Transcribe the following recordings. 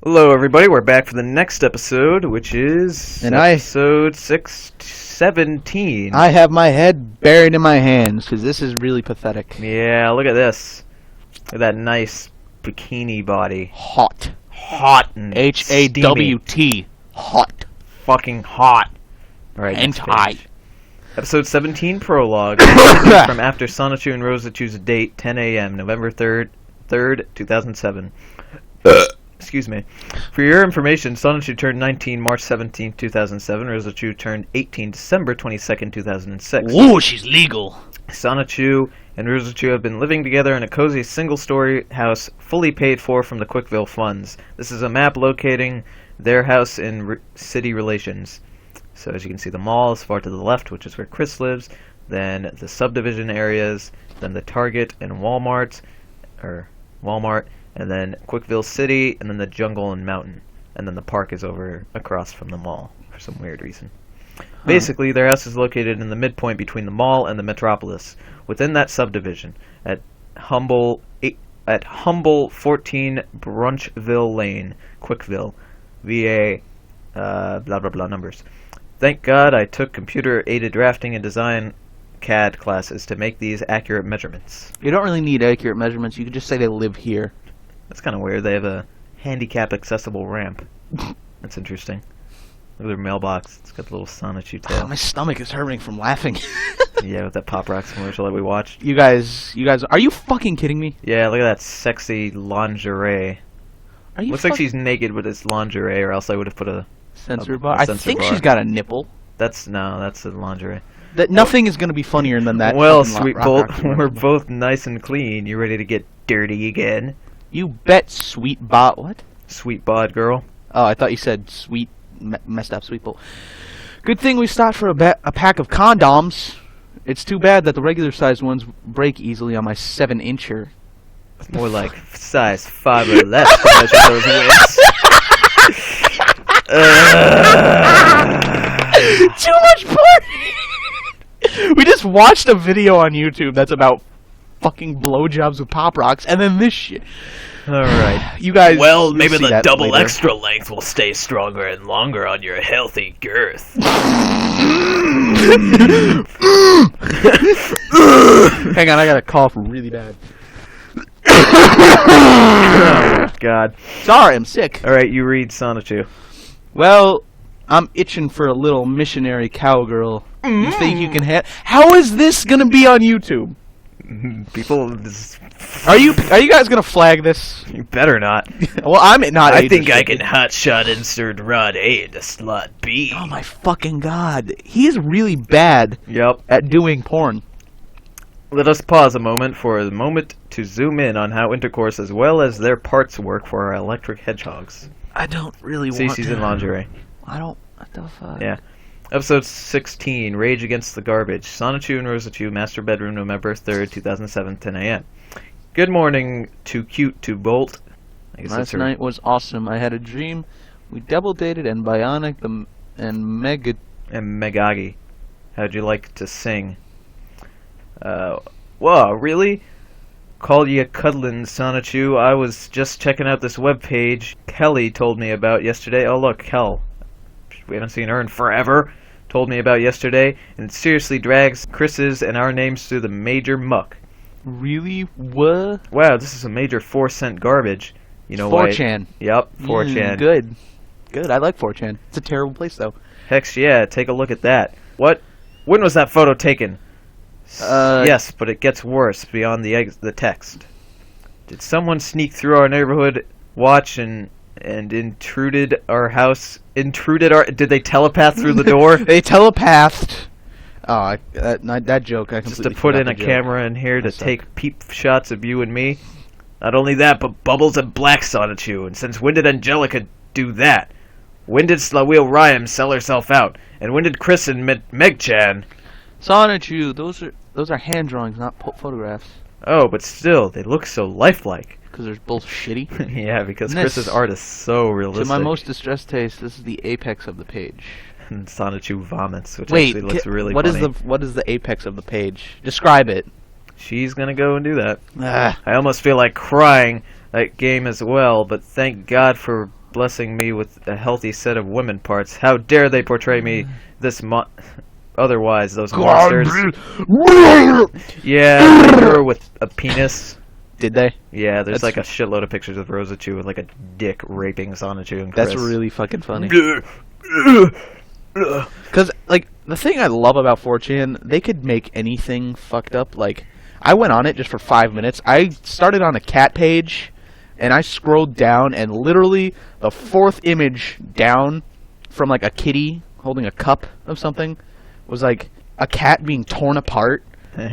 Hello, everybody. We're back for the next episode, which is episode 617. I have my head buried in my hands because this is really pathetic. Yeah, look at this. Look at that nice bikini body. Hot. Hot and H-A-W-T. Hot. Fucking hot. All right, and high. Episode 17 prologue from after Sonichu and Rosachu's date, 10 a.m., November 3rd, 2007. Excuse me. For your information, Sonichu turned 19 March 17, 2007. Rosachu turned 18 December 22nd, 2006. Ooh, she's legal. Sonichu and Rosachu have been living together in a cozy single-story house fully paid for from the Quickville funds. This is a map locating their house in city relations. So as you can see, the mall is far to the left, which is where Chris lives, then the subdivision areas, then the Target and Walmart, and then Quickville City, and then the jungle and mountain. And then the park is over across from the mall for some weird reason. Basically, their house is located in the midpoint between the mall and the metropolis, within that subdivision, at Humble 14 Brunchville Lane, Quickville, VA, blah blah blah numbers. Thank God I took computer-aided drafting and design CAD classes to make these accurate measurements. You don't really need accurate measurements. You could just say they live here. That's kind of weird. They have a handicap-accessible ramp. That's interesting. Look at their mailbox. It's got the little Sonichu tail. My stomach is hurting from laughing. Yeah, with that Pop Rocks commercial that we watched. You guys, are you fucking kidding me? Yeah, look at that sexy lingerie. Looks like she's naked with this lingerie, or else I would have put a sensor bar. I think she's got a nipple. That's the lingerie. Nothing is going to be funnier than that. Well, sweet bolt, we're both nice and clean. You ready to get dirty again? You bet, sweet bot. What? Sweet bod girl. Oh, I thought you said sweet, messed up sweet bolt. Good thing we stopped for a pack of condoms. It's too bad that the regular sized ones break easily on my 7-incher. More like size 5 or less to measure those wings. Too much porn! We just watched a video on YouTube that's about fucking blowjobs with Pop Rocks, and then this shit. Alright. You guys. Well, maybe the double later. extra length will stay stronger and longer on your healthy girth. Hang on, I got a cough really bad. Oh, God. Sorry, I'm sick. Alright, you read Sonichu. Well, I'm itching for a little missionary cowgirl. You think you can have? How is this gonna be on YouTube? People, Are you guys gonna flag this? you better not. Well, I'm not. I think I can hotshot insert rod A into slot B. Oh my fucking god, he is really bad Yep. at doing porn. Let us pause a moment to zoom in on how intercourse as well as their parts work for our electric hedgehogs. I don't really See, want she's to. in lingerie. I don't. What the fuck? Yeah. Episode 16, Rage Against the Garbage. Sonichu and Rosachu, Master Bedroom, November 3rd, 2007, 10 a.m. Good morning, Too Cute to Bolt. I guess Last night was awesome. I had a dream. We double dated and Bionic and Megagi. How'd you like to sing? Whoa, really? Call you cuddlin', Sonichu. I was just checking out this webpage Kelly told me about yesterday. Oh, look, Kel. We haven't seen her in forever. Told me about yesterday, and it seriously drags Chris's and our names through the major muck. Really? What? Wow, this is a major 4-cent garbage. You know 4chan. Why? Yep, 4chan. Good. Good. I like 4chan. It's a terrible place, though. Heck yeah, take a look at that. What? When was that photo taken? Yes, but it gets worse beyond the text. Did someone sneak through our neighborhood watch and intruded our house? Did they telepath through the door? They telepathed. Oh, that joke. I Just to put in a camera in here to take peep shots of you and me. Not only that, but Bubbles and Black Sonichu. And since when did Angelica do that? When did Slaweel Ryan sell herself out? And when did Chris and Meg-chan? Sonichu, those are hand drawings, not photographs. Oh, but still, they look so lifelike. Because they're both shitty. Yeah, because Chris's art is so realistic. To my most distressed taste, this is the apex of the page. And Sonichu vomits, which Wait, actually looks really what funny. What is the apex of the page? Describe it. She's gonna go and do that. I almost feel like crying that game as well, but thank God for blessing me with a healthy set of women parts. How dare they portray me this otherwise, those monsters. Yeah, they drew her with a penis. Did they? Yeah, there's like a shitload of pictures of Rosachu with like a dick raping Sonichu and Chris. That's really fucking funny. Because, like, the thing I love about 4chan, they could make anything fucked up. Like, I went on it just for 5 minutes. I started on a cat page, and I scrolled down, and literally the 4th image down from, like, a kitty holding a cup of something was, like, a cat being torn apart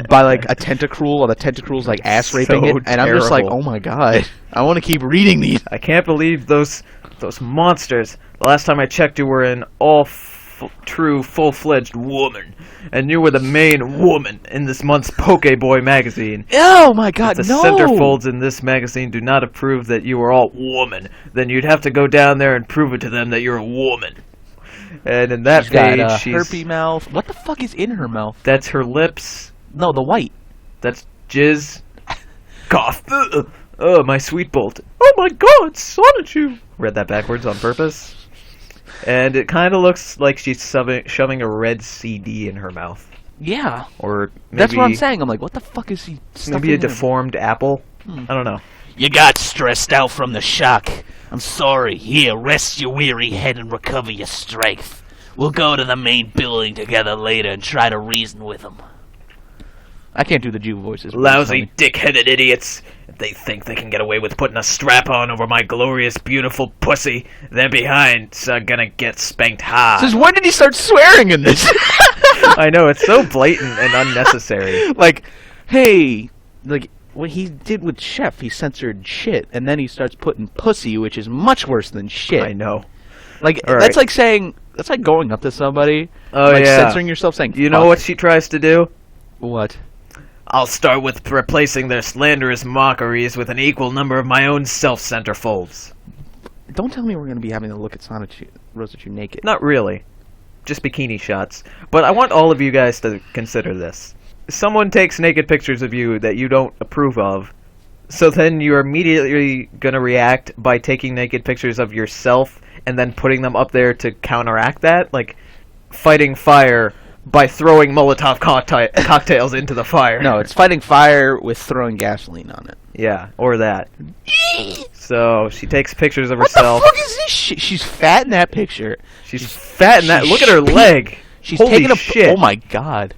by, like, a tentacruel, or the tentacruel's, like, ass raping it. And I'm just like, oh my god, I want to keep reading these. I can't believe those monsters. The last time I checked, you were an true, full-fledged woman, and you were the main woman in this month's Pokeboy magazine. Oh my god, if the centerfolds in this magazine do not approve that you are all woman, then you'd have to go down there and prove it to them that you're a woman. And in that page, she's herpy mouth. What the fuck is in her mouth? That's her lips. No, the white. That's jizz. Cough. Oh, my sweet bolt. Oh my god, Sonichu. Read that backwards on purpose. And it kind of looks like she's shoving a red CD in her mouth. Yeah. Or maybe, that's what I'm saying. I'm like, what the fuck is he stuffing maybe a in deformed apple? I don't know. You got stressed out from the shock. I'm sorry. Here, rest your weary head and recover your strength. We'll go to the main building together later and try to reason with them. I can't do the Jew voices. Lousy, dick-headed idiots. If they think they can get away with putting a strap-on over my glorious, beautiful pussy, they're behind, so gonna get spanked hard. Since when did he start swearing in this? I know, it's so blatant and unnecessary. Like, hey, like, what he did with Chef, he censored shit, and then he starts putting pussy, which is much worse than shit. I know. Like, that's like saying, that's like going up to somebody, like censoring yourself, saying, you know what she tries to do? What? I'll start with replacing their slanderous mockeries with an equal number of my own self-centerfolds. Don't tell me we're going to be having a look at Rosachu naked. Not really. Just bikini shots. But I want all of you guys to consider this. Someone takes naked pictures of you that you don't approve of, so then you're immediately going to react by taking naked pictures of yourself and then putting them up there to counteract that? Like, fighting fire by throwing Molotov cocktails into the fire. No, it's fighting fire with throwing gasoline on it. Yeah, or that. So she takes pictures of herself. What the fuck is this shit? She's fat in that picture. She's fat in that. Look at her leg. She's Holy taking a shit. Oh my god.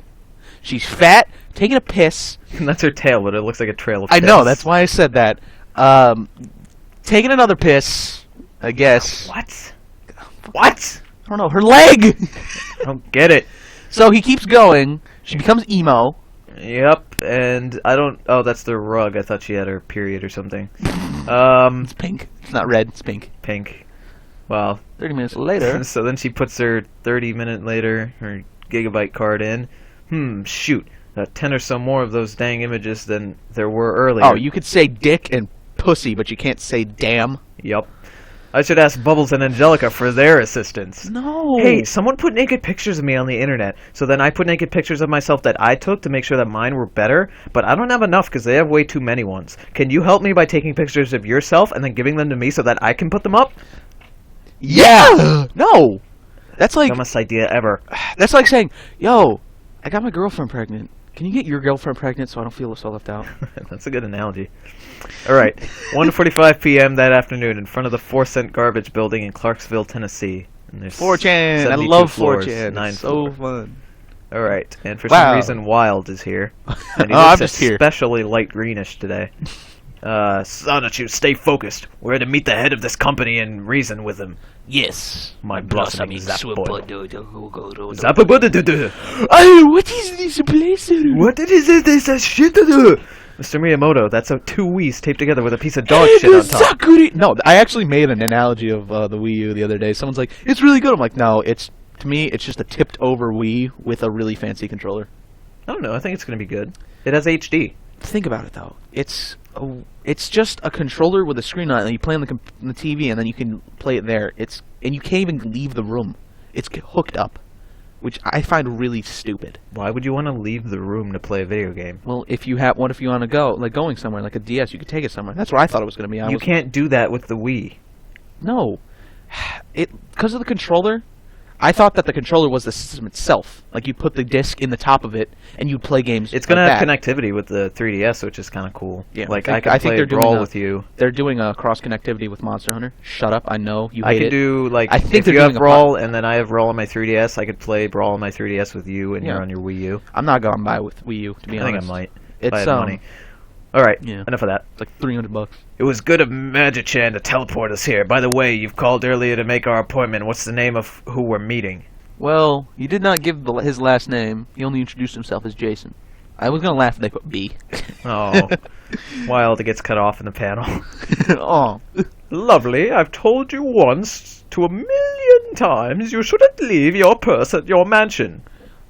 She's fat, taking a piss. And that's her tail, but it looks like a trail of I piss. know, that's why I said that. Taking another piss, I guess. What? What? I don't know, her leg! I don't get it. So he keeps going. She becomes emo. Yep, and I don't... Oh, that's the rug. I thought she had her period or something. It's pink. It's not red, it's pink. Pink. Well... 30 minutes later. So then she puts her 30-minute later, her gigabyte card in. Shoot. 10 or so more of those dang images than there were earlier. Oh, you could say dick and pussy, but you can't say damn. Yep. I should ask Bubbles and Angelica for their assistance. No. Hey, someone put naked pictures of me on the internet, so then I put naked pictures of myself that I took to make sure that mine were better, but I don't have enough because they have way too many ones. Can you help me by taking pictures of yourself and then giving them to me so that I can put them up? Yeah! No! That's like... Dumbest idea ever. That's like saying, yo, I got my girlfriend pregnant. Can you get your girlfriend pregnant so I don't feel so left out? That's a good analogy. Alright, 1:45 p.m. that afternoon in front of the 4-cent garbage building in Clarksville, Tennessee. And there's 4chan! I 72 love floors, 4chan. 9 It's so floors. fun. Alright, and for Wow. some reason Wild is here. And he Oh, I'm looks just here. especially light greenish today. Sonichu, stay focused. We're to meet the head of this company and reason with him. Yes, my blossoming Zapboy. Zappa. Oh, what is this place? What is it? This is shit to do. Mr. Miyamoto, that's two Wii's taped together with a piece of dog shit on top. Sakura. No, I actually made an analogy of the Wii U the other day. Someone's like, it's really good. I'm like, no, to me, it's just a tipped over Wii with a really fancy controller. I don't know. I think it's going to be good. It has HD. Think about it, though. It's just a controller with a screen on it, and you play on the TV, and then you can play it there. And you can't even leave the room. It's hooked up, which I find really stupid. Why would you want to leave the room to play a video game? Well, what if you want to go, like going somewhere, like a DS, you could take it somewhere. That's where I thought it was going to be. You can't do that with the Wii. No. because of the controller. I thought that the controller was the system itself. Like, you put the disc in the top of it, and you play games. It's gonna like have that. connectivity with the 3DS, which is kind of cool. Yeah, like I I can play they're doing Brawl with you. They're doing a cross connectivity with Monster Hunter. Shut up! I know you hate I could it. do like I think if they're you have doing a Brawl and then I have Brawl on my 3DS, I could play Brawl on my 3DS with you, and Yeah. you're on your Wii U. I'm not going to buy with Wii U, to be I honest. think I might. It's if I had money. All right, yeah. enough of that. It's like $300. It was good of Magichan to teleport us here. By the way, you've called earlier to make our appointment. What's the name of who we're meeting? Well, he did not give his last name. He only introduced himself as Jason. I was going to laugh if they put B. Oh, Wild gets cut off in the panel. Oh. Lovely. I've told you once to a million times you shouldn't leave your purse at your mansion.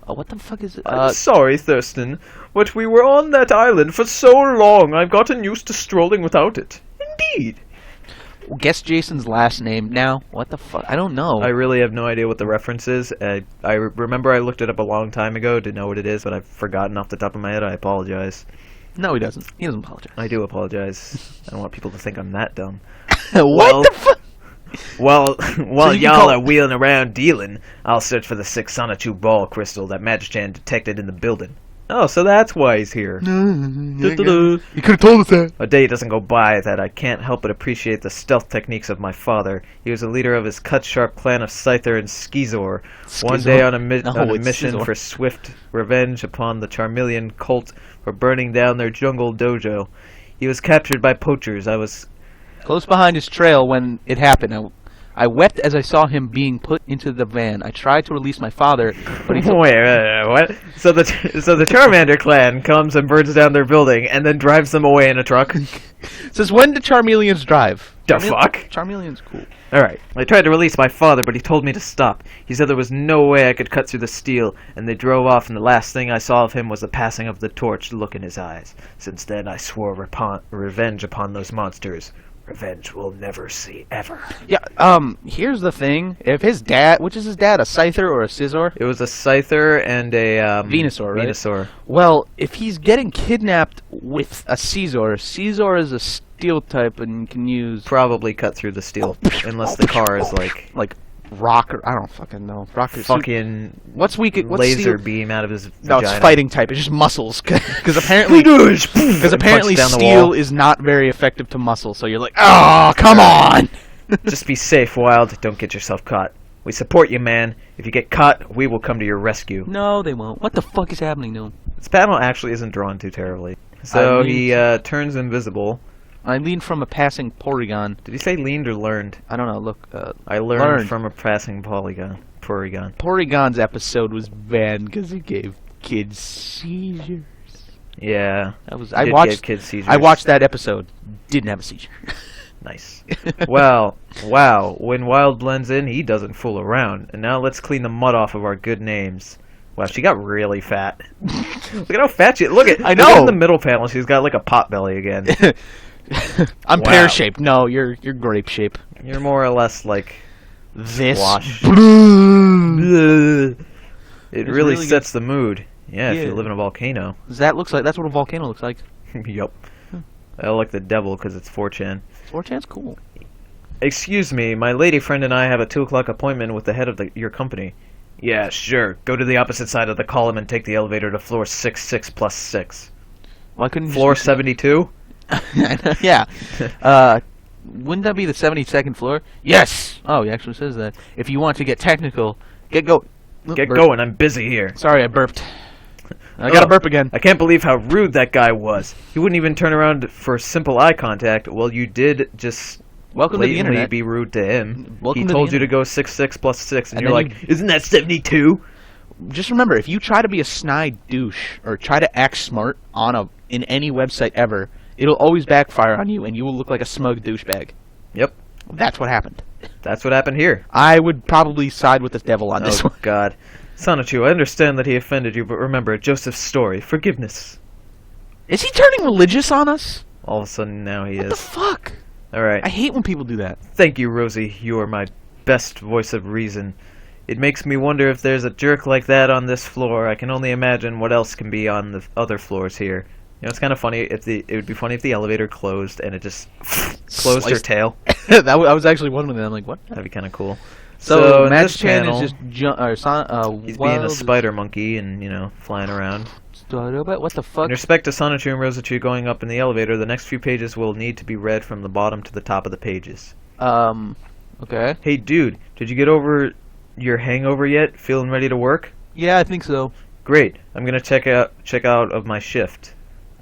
Oh, what the fuck is it? I'm sorry, Thurston, but we were on that island for so long I've gotten used to strolling without it. Indeed. Guess Jason's last name now. What the fuck? I don't know. I really have no idea what the reference is. I remember I looked it up a long time ago to know what it is, but I've forgotten off the top of my head. I apologize. No, he doesn't. He doesn't apologize. I do apologize. I don't want people to think I'm that dumb. What the fuck? While So you can y'all call- are wheeling around dealing, I'll search for the 6 Sonichu ball crystal that Magichan detected in the building. Oh, so that's why he's here. You could have told us that. A day doesn't go by that I can't help but appreciate the stealth techniques of my father. He was a leader of his cut-sharp clan of Scyther and Skizor. One day on a, on a it's mission Scizor. for swift revenge upon the Charmeleon cult for burning down their jungle dojo. He was captured by poachers. I was... Close behind his trail when it happened. I wept as I saw him being put into the van. I tried to release my father, but he told Wait, what? So the Charmander clan comes and burns down their building and then drives them away in a truck? says, when do Charmeleons drive? The fuck? Charmeleon's cool. Alright, I tried to release my father, but he told me to stop. He said there was no way I could cut through the steel, and they drove off, and the last thing I saw of him was the passing of the torch look in his eyes. Since then, I swore revenge upon those monsters. Revenge we'll never see, ever. Yeah, here's the thing. If his dad, which is his dad, a Scyther or a Scizor? It was a Scyther and a, Venusaur, right? Venusaur. Well, if he's getting kidnapped with a Scizor, Scizor is a steel type and can use... Probably cut through the steel, unless the car is like rock or... I don't fucking know. Rock or fucking what's laser steel? beam out of his No, vagina. it's fighting type. It's just muscles. Because apparently steel is not very effective to muscle. So you're like, oh, come on! Just be safe, Wild. Don't get yourself caught. We support you, man. If you get caught, we will come to your rescue. No, they won't. What the fuck is happening to him? This panel actually isn't drawn too terribly. So he turns invisible. I leaned from a passing Porygon. Did he say leaned or learned? I don't know. Look, I learned from a passing Porygon. Porygon's episode was banned because he gave kids seizures. Yeah. I Did watched give kids seizures. I watched that episode. Didn't have a seizure. Nice. Well, wow. When Wild blends in, he doesn't fool around. And now let's clean the mud off of our good names. Wow, she got really fat. Look at how fat she is. Look at I know. look in the middle panel. She's got like a pot belly again. I'm Wow. pear shaped. No, you're grape shape. You're more or less like This. squash. Bleh. It It's really really sets the mood. Yeah, if Yeah. you live in a volcano. That's what a volcano looks like. Yup. I like the devil because it's 4chan. 4chan's cool. Excuse me, my lady friend and I have a 2 o'clock appointment with the head of your company. Yeah, sure. Go to the opposite side of the column and take the elevator to floor 66 plus 6. Why couldn't you Floor just- 72? Yeah. Wouldn't that be the 72nd floor? Yes. Oh, he actually says that. If you want to get technical, get going. Get going, I'm busy here. Sorry, I burped. I gotta burp again. I can't believe how rude that guy was. He wouldn't even turn around for simple eye contact. Well, you did just Welcome to the blatantly internet. be rude to him. Welcome He to the told you to internet. go 66 plus 6, and And you're then like, isn't that 72? Just remember, if you try to be a snide douche or try to act smart in any website ever, it'll always backfire on you, and you will look like a smug douchebag. Yep, That's what happened. that's what happened here. I would probably side with the devil on this Oh, one. God. Sonichu, I understand that he offended you, but remember, Joseph's story, forgiveness. Is he turning religious on us? All of a sudden, now he What the is. fuck? Alright. I hate when people do that. Thank you, Rosie. You are my best voice of reason. It makes me wonder if there's a jerk like that on this floor. I can only imagine what else can be on the other floors here. You know, it's kind of funny if it would be funny if the elevator closed and it just closed her Sliced. tail. I was actually wondering that. I'm like, what? That'd be kind of cool. So in Match this Chan panel, is just he's being a spider monkey and, you know, flying around. What the fuck? In respect to Sonichu and Rosachu going up in the elevator, the next few pages will need to be read from the bottom to the top of the pages. Okay. Hey, dude, did you get over your hangover yet? Feeling ready to work? Yeah, I think so. Great. I'm gonna check out of my shift.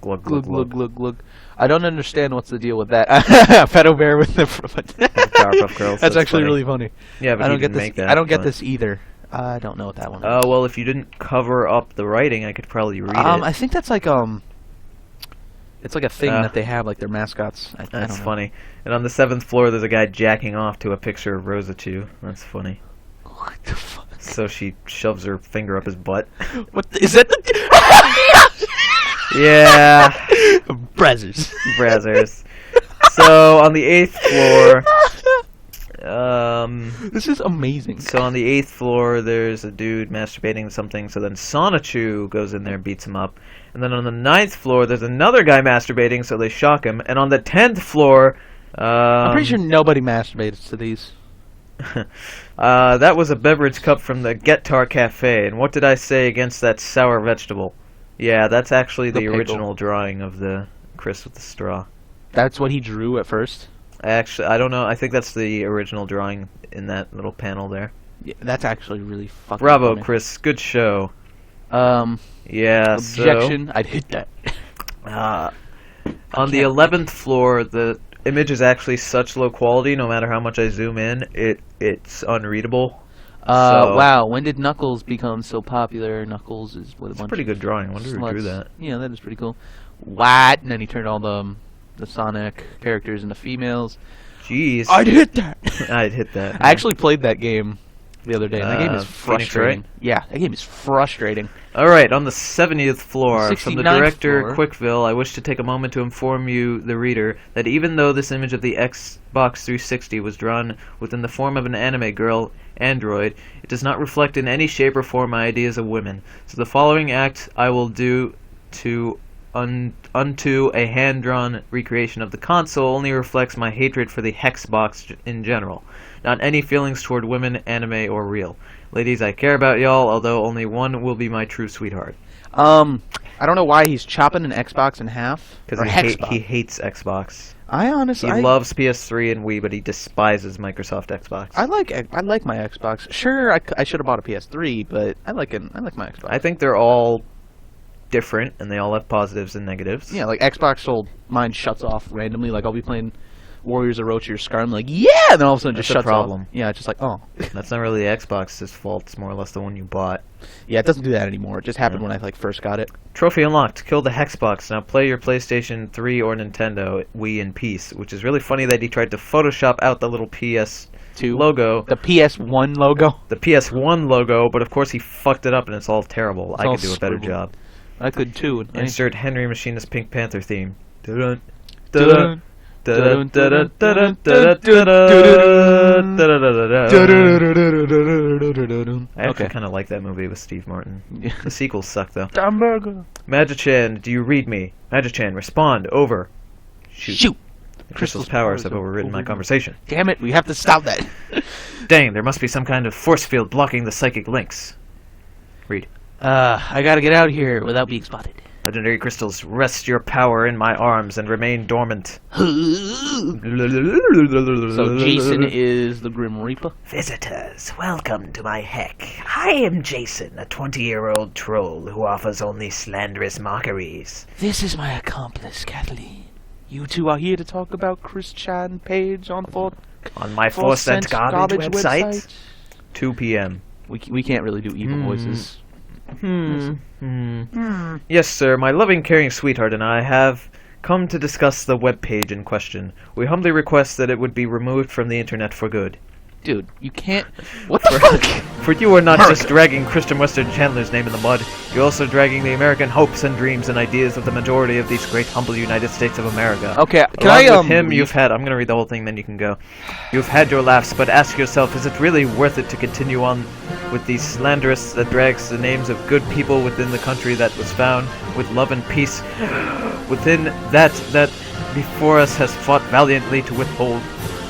Glug glug Glug, glug, glug. glug, glug. I don't understand what's the deal with that. Pedo bear with the Powerpuff Girls. That's actually funny. really funny. Yeah, but I he don't get didn't this. make that. I don't get but- this either. I don't know what that one is. Oh, well, if you didn't cover up the writing, I could probably read it. I think that's like it's like a thing that they have, like their mascots. I That's don't know. funny. And on the 7th floor, there's a guy jacking off to a picture of Rosachu. That's funny. What the fuck? So she shoves her finger up his butt. Is that the Yeah. Brazzers? Brazzers. So on the 8th floor, This is amazing. so on the 8th floor, there's a dude masturbating to something. So then Sonichu goes in there and beats him up. And then on the 9th floor, there's another guy masturbating, so they shock him. And on the 10th floor, I'm pretty sure nobody masturbates to these. that was a beverage cup from the Gettar Cafe. And what did I say against that sour vegetable? Yeah, that's actually The the pickle. original drawing of the Chris with the straw. That's what he drew at first. Actually, I don't know. I think that's the original drawing in that little panel there. Yeah, that's actually really fucking Bravo, funny. Chris. Good show. Um, Yeah, objection. I'd hit that. so... on the 11th floor, the image is actually such low quality, no matter how much I zoom in, it's unreadable. So- Wow. When did Knuckles become so popular? Knuckles is what a It's a bunch pretty of good drawing. I wonder who drew sluts. that. Yeah, that is pretty cool. What? And then he turned all the Sonic characters into females. Jeez. I'd hit that. I'd hit that. I actually played that game the other day. And that game is Phoenix frustrating. Wright? Yeah, that game is frustrating. Alright, on the 70th floor, from the 69th director floor. Quickville, I wish to take a moment to inform you, the reader, that even though this image of the Xbox 360 was drawn within the form of an anime girl android, it does not reflect in any shape or form my ideas of women. So the following act I will do to unto a hand-drawn recreation of the console only reflects my hatred for the Hexbox in general, not any feelings toward women, anime, or real. Ladies, I care about y'all, although only one will be my true sweetheart. I don't know why he's chopping an Xbox in half. Because Or Hexbox. he hates Xbox. I honestly, He loves PS3 and Wii, but he despises Microsoft Xbox. I like my Xbox. Sure, I should have bought a PS3, but I like my Xbox. I think they're all different, and they all have positives and negatives. Yeah, like Xbox will mine shuts off randomly. Like I'll be playing Warriors of Orochi or Scar, I'm like, yeah, and then all of a sudden it just That's a shuts problem. off. Yeah, it's just like, oh, That's not really the Xbox's fault. It's more or less the one you bought. yeah, it doesn't do that anymore. It just happened Yeah. when I like first got it. Trophy unlocked. Kill the Hexbox. Now play your PlayStation 3 or Nintendo Wii in peace. Which is really funny that he tried to Photoshop out the little PS2 logo, The PS1 logo. the PS1 logo, but of course he fucked it up and it's all terrible. It's I all could do a better scribbled. job. I could too. Insert Henry Machinist Pink Panther theme. Dun, Dun-dun. dun, I actually Okay. kind of like that movie with Steve Martin. Yeah. The sequels suck though. Hamburger. Magichan, do you read me? Magichan, respond. Over. Shoot. The crystal's powers have overridden my conversation. Damn it, we have to stop that. Dang, there must be some kind of force field blocking the psychic links. Read. I gotta get out of here without being spotted. Legendary crystals, rest your power in my arms and remain dormant. So Jason is the Grim Reaper. Visitors, welcome to my heck. I am Jason, a 20-year-old troll who offers only slanderous mockeries. This is my accomplice, Kathleen. You two are here to talk about Chris Chan page on On my 4-cent 4-cent garbage website, 2 p.m. We can't really do evil voices. Yes, sir, my loving, caring sweetheart and I have come to discuss the web page in question. We humbly request that it would be removed from the internet for good. Dude, you can't. What the fuck? For you are not just dragging Christian Western Chandler's name in the mud, you're also dragging the American hopes and dreams and ideas of the majority of these great humble United States of America. Okay, can Along I with him, leave? you've had. I'm gonna read the whole thing, then you can go. You've had your laughs, but ask yourself: is it really worth it to continue on with these slanderists that drags the names of good people within the country that was found with love and peace within that before us has fought valiantly to withhold?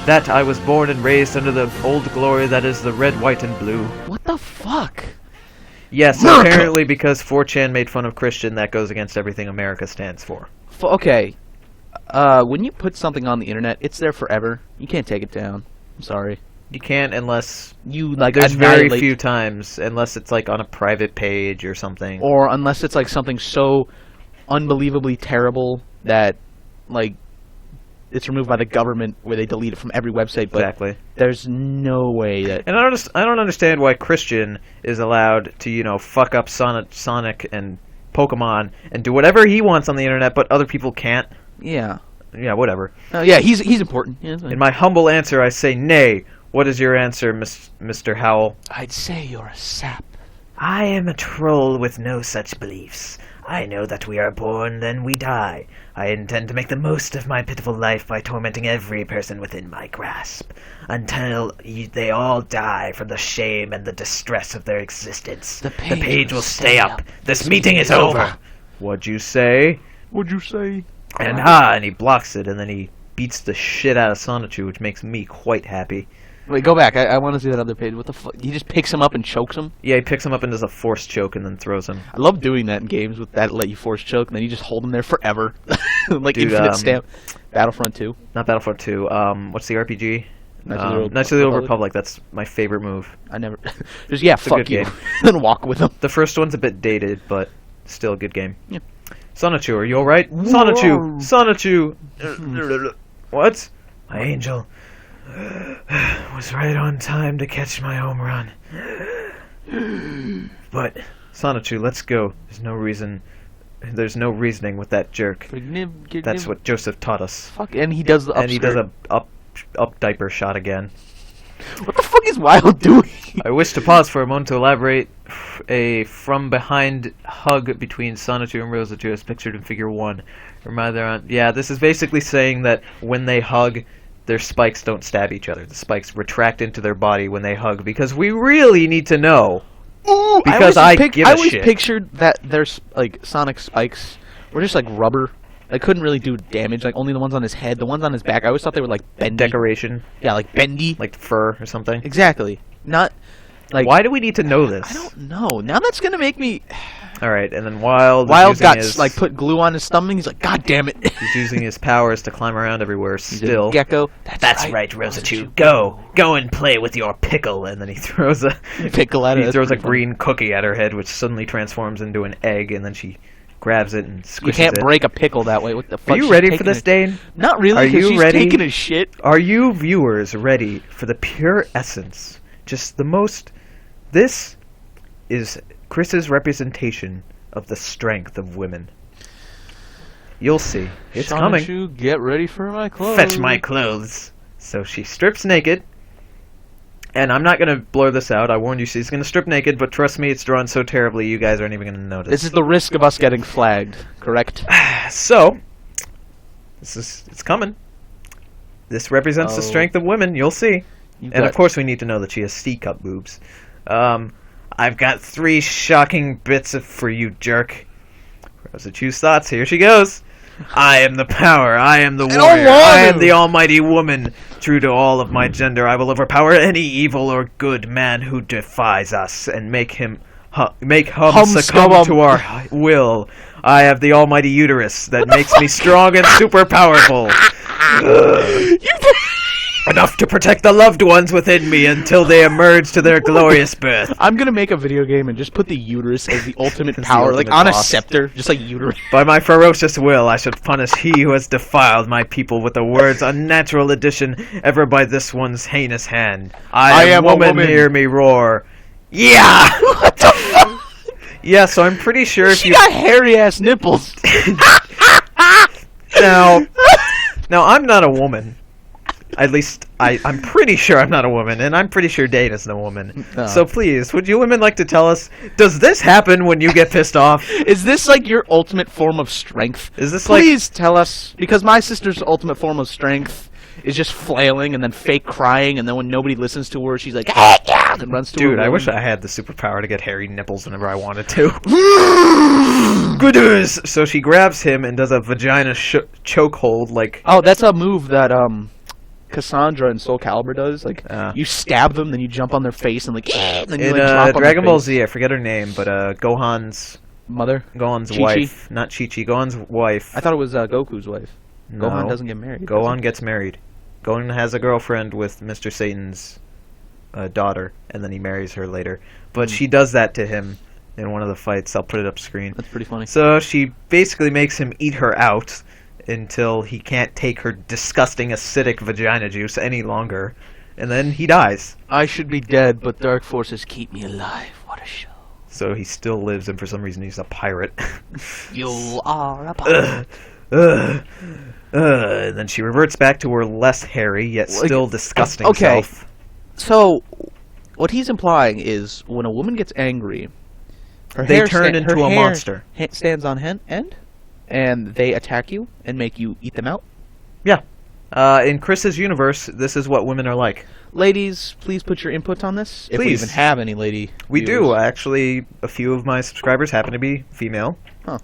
That I was born and raised under the old glory that is the red, white, and blue. What the fuck? Yes, apparently because 4chan made fun of Christian, that goes against everything America stands for. Okay. When you put something on the internet, it's there forever. You can't take it down. I'm sorry. You can't unless You like there's very annihilate- few times, unless it's like on a private page or something. or unless it's like something so unbelievably terrible that like it's removed by the government where they delete it from every website. But Exactly. there's no way that. And I don't understand why Christian is allowed to, you know, fuck up Sonic and Pokemon and do whatever he wants on the internet, but other people can't. Yeah. Yeah, whatever. Yeah, he's important. Yeah, that's fine. In my humble answer, I say nay. What is your answer, Mr. Howell? I'd say you're a sap. I am a troll with no such beliefs. I know that we are born, then we die. I intend to make the most of my pitiful life by tormenting every person within my grasp, until they all die from the shame and the distress of their existence. The page will stay up. This meeting is over. What'd you say? What'd you say? And he blocks it, and then he beats the shit out of Sonichu, which makes me quite happy. Wait, go back. I want to see that other page. What the fuck? He just picks him up and chokes him? Yeah, he picks him up and does a force choke and then throws him. I love doing that in games with that let you force choke, and then you just hold him there forever. Like Dude, infinite stamp. Battlefront 2. Not Battlefront 2. What's the RPG? Knights Knights of the Old Republic. That's my favorite move. I never. Just, yeah, a fuck good you. game. Then walk with him. The first one's a bit dated, but still a good game. Yeah. Sonichu, are you alright? Sonichu! Sonichu! What? My angel was right on time to catch my home run. But, Sonichu, let's go. There's no reasoning with that jerk. That's what Joseph taught us. Fuck, and he does the And he does upskirt. a up diaper shot again. What the fuck is Wild doing? I wish to pause for a moment to elaborate a from-behind hug between Sonichu and Rosachu as pictured in Figure 1. Yeah, this is basically saying that when they hug, their spikes don't stab each other. The spikes retract into their body when they hug, because we really need to know. Ooh, Because I give a I always shit. pictured that there's like Sonic spikes were just like rubber. They couldn't really do damage. Like only the ones on his head, the ones on his back. I always thought they were like bendy. Decoration, Yeah, like bendy. like fur or something. Exactly. Not like. Why do we need to know this? I don't know. Now that's gonna make me. Alright, and then Wild Wild got his, like put glue on his stomach. He's like, God damn it. he's using his powers to climb around everywhere He's a still. gecko. That's right, Rosachu. Go and play with your pickle. And then he throws a Pickle at it. he That's throws a pretty funny. green cookie at her head, which suddenly transforms into an egg, and then she grabs it and squishes You can't it. break a pickle that way. What the fuck? Are you She's ready for taking this, a- Dane? Not really. Are 'cause you she's ready? taking a shit. Are you viewers ready for the pure essence? Just the most. This is Chris's representation of the strength of women. You'll see. It's coming. Sonichu, get ready for my clothes. Fetch my clothes. So she strips naked. And I'm not going to blur this out. I warned you she's going to strip naked, but trust me, it's drawn so terribly you guys aren't even going to notice. This is the risk of us getting flagged, correct? So, it's coming. This represents the Oh. strength of women, you'll see. You've And got- of course we need to know that she has C-cup boobs. I've got 3 shocking bits for you, jerk. Rosachu's thoughts, here she goes. I am the power, I am the don't warrior, want I am to. the almighty woman. True to all of my gender, I will overpower any evil or good man who defies us, and make him succumb scum. to our will. I have the almighty uterus that makes me strong and super powerful. Enough to protect the loved ones within me until they emerge to their glorious birth. I'm gonna make a video game and just put the uterus as the ultimate As the power, like ultimate on a boss. scepter, just like uterus. By my ferocious will, I should punish he who has defiled my people with the words unnatural addition ever by this one's heinous hand. I am a woman, woman. hear me roar. Yeah! What the fuck? Yeah, so I'm pretty sure if She you... got hairy ass nipples. Now, I'm not a woman. At least I'm pretty sure I'm not a woman, and I'm pretty sure Dana's no woman. No. So please, would you women like to tell us, does this happen when you get pissed off? Is this like your ultimate form of strength? Is this Please tell us, because my sister's ultimate form of strength is just flailing and then fake crying, and then when nobody listens to her, she's like, and runs to her Dude, I room. wish I had the superpower to get hairy nipples whenever I wanted to. Goodness! So she grabs him and does a vagina chokehold, like... Oh, that's a move that Cassandra in Soul Calibur does. Like, you stab them, then you jump on their face, and like, then you In like drop on Dragon their Ball face. Z, I forget her name, but Gohan's Chi-Chi? wife. Not Chi-Chi, Gohan's wife. I thought it was Goku's wife. No. Gohan doesn't get married. Gohan gets married. Gohan has a girlfriend with Mr. Satan's daughter, and then he marries her later. But she does that to him in one of the fights. I'll put it up screen. That's pretty funny. So she basically makes him eat her out until he can't take her disgusting acidic vagina juice any longer, and then he dies. I should be dead, but dark forces keep me alive. What a show. So he still lives, and for some reason he's a pirate. You are a pirate. And then she reverts back to her less hairy, yet still disgusting okay. self. So, what he's implying is when a woman gets angry, her They hair turn into her a hair monster. Stands on end, and they attack you and make you eat them out. Yeah. In Chris's universe, this is what women are like. Ladies, please put your input on this. If we Please. even have any lady We viewers. do. Actually, a few of my subscribers happen to be female. Huh.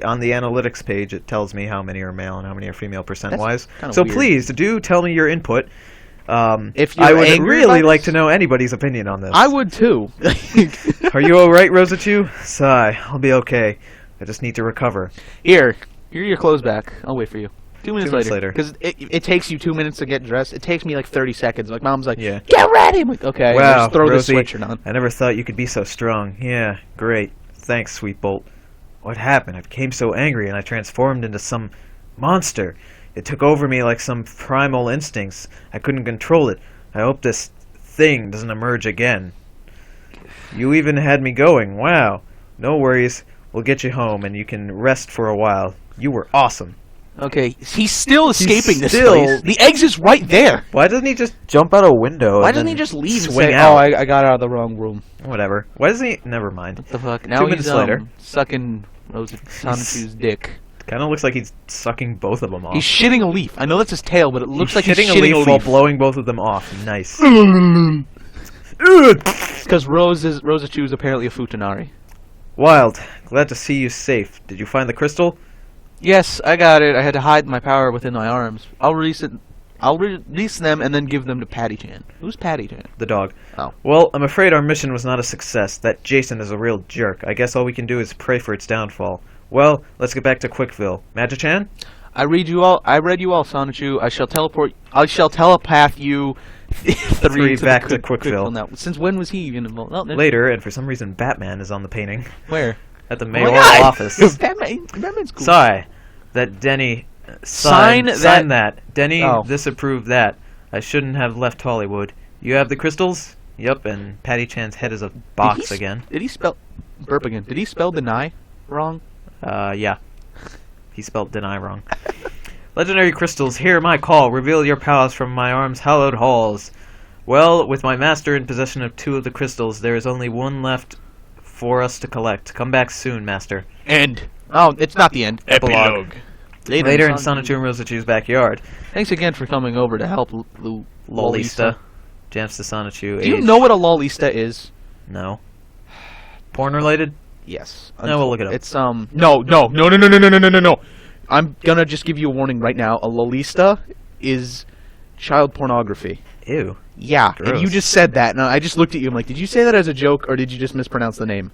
On the analytics page, it tells me how many are male and how many are female percent-wise. kinda So weird. please, do tell me your input. If you're I would angry really about like this- to know anybody's opinion on this. I would too. Are you alright, Rosachu? Sigh. I'll be okay. I just need to recover. Here are your clothes back. I'll wait for you. 2 minutes 2 minutes later. later. Because it takes you 2 minutes to get dressed. It takes me like 30 seconds. Like, Mom's like, Yeah. get ready! I'm like, okay. Wow, just throw Rosie, the sweatshirt on. I never thought you could be so strong. Yeah, great. Thanks, Sweet Bolt. What happened? I became so angry and I transformed into some monster. It took over me like some primal instincts. I couldn't control it. I hope this thing doesn't emerge again. You even had me going. Wow. No worries. We'll get you home and you can rest for a while. You were awesome. Okay, he's still escaping this still- place. The exit's right there. Why doesn't he just jump out a window? Why and doesn't then he just leave and swing say, out? oh, I got out of the wrong room? Whatever. Why doesn't he? Never mind. What the fuck? Now 2 he's minutes later. sucking Sonichu's dick. Kind of looks like he's sucking both of them off. He's shitting a leaf. I know that's his tail, but it looks like he's shitting shitting a leaf while blowing both of them off. Nice. Because Rosachu is apparently a futanari. Wild. Glad to see you safe. Did you find the crystal? Yes, I got it. I had to hide my power within my arms. I'll release them and then give them to Patty-chan. Who's Patty-chan? The dog. Oh. Well, I'm afraid our mission was not a success. That Jason is a real jerk. I guess all we can do is pray for its downfall. Well, let's get back to Quickville. Magichan? I read you all, Sonichu. I shall telepath you Three to back the to Quickville. now. Since when was he even involved? Oh, Later, and for some reason Batman is on the painting. Where? At the Oh my mayoral God! office. Batman's cool. Sorry. That Denny... Sign that. Denny Oh. disapproved that. I shouldn't have left Hollywood. You have the crystals? Yep, and Patty Chan's head is a box again. Did he spell... Burp again. Did he spell deny wrong? Yeah. He spelled deny wrong. Legendary crystals, hear my call. Reveal your powers from my arms' hallowed halls. Well, with my master in possession of 2 of the crystals, there is only 1 left for us to collect. Come back soon, master. End. Oh, it's not the end. Epilogue. Later in Sonichu and Rosachu's backyard. Thanks again for coming over to help Lolista. Jams to Sonichu. Do you know what a lolista is? No. Porn related? Yes. No, we'll look it up. It's no. I'm gonna just give you a warning right now. A lolista is child pornography. Ew. Yeah, and you Gross. just said that, and I just looked at you. I'm like, did you say that as a joke, or did you just mispronounce the name?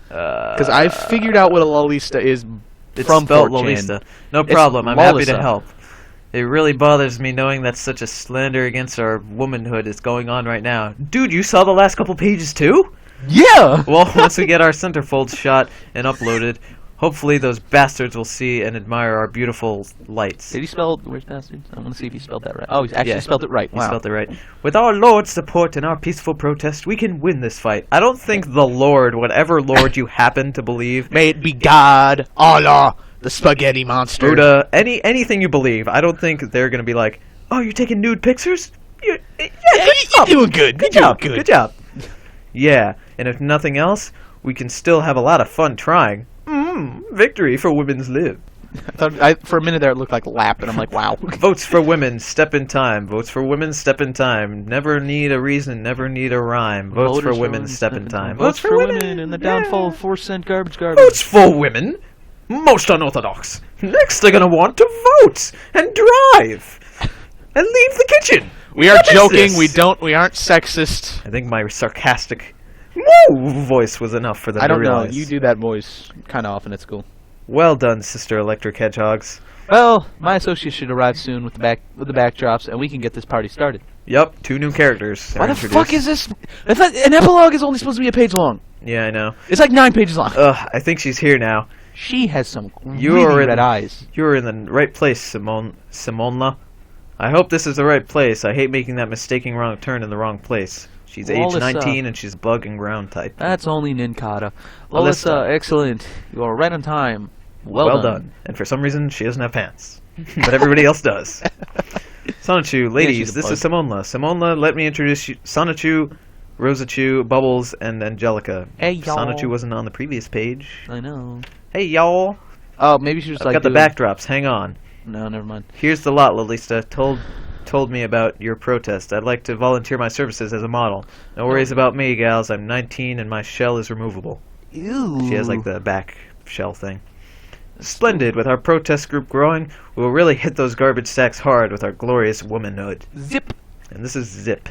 Because I figured out what a lolista is It's from spelled 4chan. Lolista. No problem. I'm happy to Lolista. help. It really bothers me knowing that such a slander against our womanhood is going on right now. Dude, you saw the last couple pages too? Yeah. Well, once we get our centerfolds shot and uploaded, hopefully those bastards will see and admire our beautiful lights. Did he spell? Where's bastards? I want to see if he spelled that right. Oh, he actually Yeah. spelled it right. You Wow. spelled it right. With our Lord's support and our peaceful protest, we can win this fight. I don't think the Lord, whatever Lord you happen to believe, May it be God, Allah, the spaghetti monster. Buddha, anything you believe, I don't think they're going to be like, Oh, you're taking nude pictures? Yeah, You're doing good. Good job. Good job. Yeah, and if nothing else, we can still have a lot of fun trying. Victory for women's lib. For a minute there, it looked like lap, and I'm like, wow. Votes for women, step in time. Votes for women, step in time. Never need a reason, never need a rhyme. Votes for women, step in time. Votes for women and the downfall of 4-cent garbage. Votes for women? Most unorthodox. Next, they're gonna want to vote and drive and leave the kitchen. We are What is joking. this? We aren't sexist. I think my sarcastic voice was enough for them I to don't know. realize. You do that voice kind of often at school. Well done, Sister Electric Hedgehogs. Well, my associates should arrive soon with the backdrops, and we can get this party started. Yup, 2 new characters. Why the fuck is this? I thought an epilogue is only supposed to be a page long. Yeah, I know. It's like 9 pages long. I think she's here now. She has some You really are in red eyes. You're in the right place, Simonla. I hope this is the right place. I hate making that mistaking wrong turn in the wrong place. She's age Alyssa. 19 and she's bug and ground type. That's only Ninkata. Alyssa. Alyssa, excellent. You are right on time. Well done. And for some reason, she doesn't have pants. But everybody else does. Sonichu, ladies, she's a this bug. is Simonla. Simonla, let me introduce you. Sonichu, Rosachu, Bubbles, and Angelica. Hey, y'all. Sonichu wasn't on the previous page. I know. Hey, y'all. Oh, maybe she was I've like got the doing- backdrops. Hang on. No, never mind. Here's the lot, Lalista. Told me about your protest. I'd like to volunteer my services as a model. No worries about me, gals. I'm 19 and my shell is removable. Ew. She has like the back shell thing. Splendid. With our protest group growing, we will really hit those garbage sacks hard with our glorious womanhood. Zip. And this is Zip.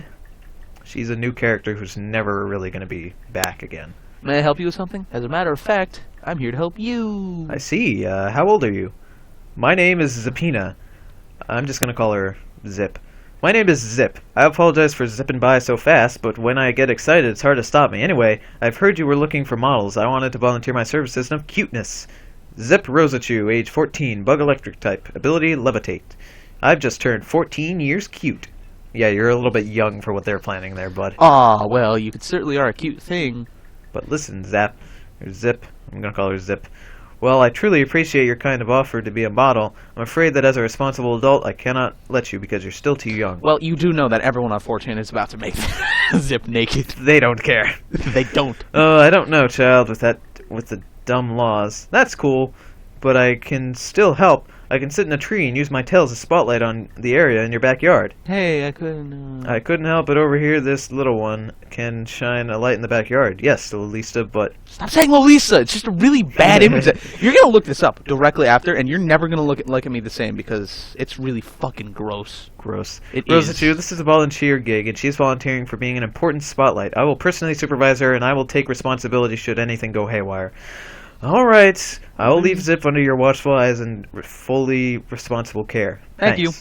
She's a new character who's never really going to be back again. May I help you with something? As a matter of fact, I'm here to help you. I see. How old are you? My name is Zippina. I'm just going to call her Zip. My name is Zip. I apologize for zipping by so fast, but when I get excited, it's hard to stop me. Anyway, I've heard you were looking for models. I wanted to volunteer my services of cuteness. Zip Rosachu, age 14, bug electric type, ability levitate. I've just turned 14 years cute. Yeah, you're a little bit young for what they're planning there, bud. Aw, well, you certainly are a cute thing. But listen, Zap, or Zip, I'm gonna call her Zip. Well, I truly appreciate your kind of offer to be a model. I'm afraid that as a responsible adult, I cannot let you because you're still too young. Well, you do know that everyone on 4chan is about to make Zip naked. They don't care. They don't. I don't know, child, with the dumb laws. That's cool, but I can still help. I can sit in a tree and use my tail as a spotlight on the area in your backyard. Hey, I couldn't... I couldn't help but overhear this little one can shine a light in the backyard. Yes, Lolista, but... Stop saying Lolisa! It's just a really bad image. You're gonna look this up directly after, and you're never gonna look at me the same, because it's really fucking gross. Gross. It Rosachu, is. this is a volunteer gig, and she's volunteering for being an important spotlight. I will personally supervise her, and I will take responsibility should anything go haywire. Alright, I will leave Zip under your watchful eyes and fully responsible care. Thank you.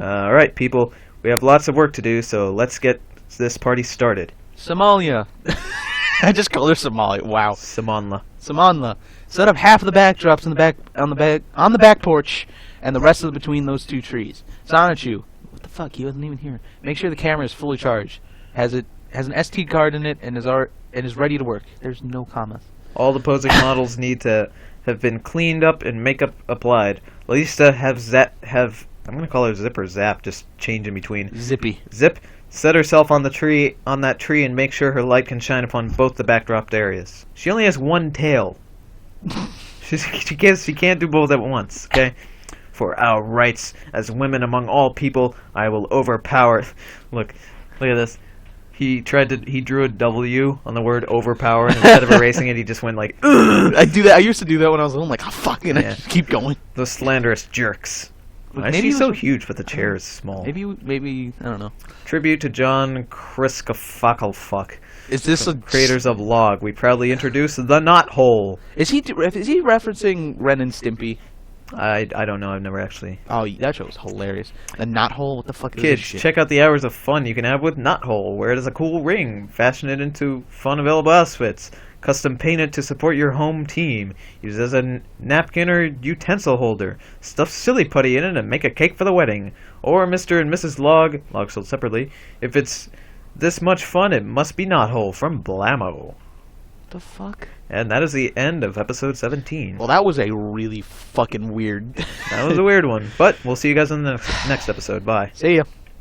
Alright, people, we have lots of work to do, so let's get this party started. Somalia. I just called her Somalia. Wow. Simonla. Samanla. Set up half of the backdrops on the back porch, and the rest of it between those 2 trees. Sonichu. What the fuck? He wasn't even here. Make sure the camera is fully charged. Has an SD card in it and is ready to work. There's no commas. All the posing models need to have been cleaned up and makeup applied. Lalista I'm gonna call her Zip or Zap, just change in between. Zippy. Zip, set herself on that tree, and make sure her light can shine upon both the backdropped areas. She only has one tail. She can't do both at once, okay? For our rights as women among all people, I will overpower... Look at this. He drew a W on the word overpower, and instead of erasing it, he just went like, ugh! I do that. I used to do that when I was little. I'm like, oh, fuck, and I Yeah. just keep going. Those slanderous jerks. Look, Why is maybe she it so was- huge, but the chair is small? Maybe I don't know. Tribute to John Kriskafuck, Is this a creators of Log. We proudly introduce the Knot Hole. Is he referencing Ren and Stimpy? I don't know. I've never actually. Oh, that show was hilarious. The knot hole. What the fuck is this Kids, shit? check out the hours of fun you can have with Knot Hole. Wear it as a cool ring. Fashion it into fun available outfits. Custom paint it to support your home team. Use it as a napkin or utensil holder. Stuff silly putty in it and make a cake for the wedding. Or Mr. and Mrs. Log sold separately. If it's this much fun, it must be Knot Hole from Blammo. The fuck? And that is the end of episode 17. Well, that was a really fucking weird. That was a weird one. But we'll see you guys in the next episode. Bye. See ya.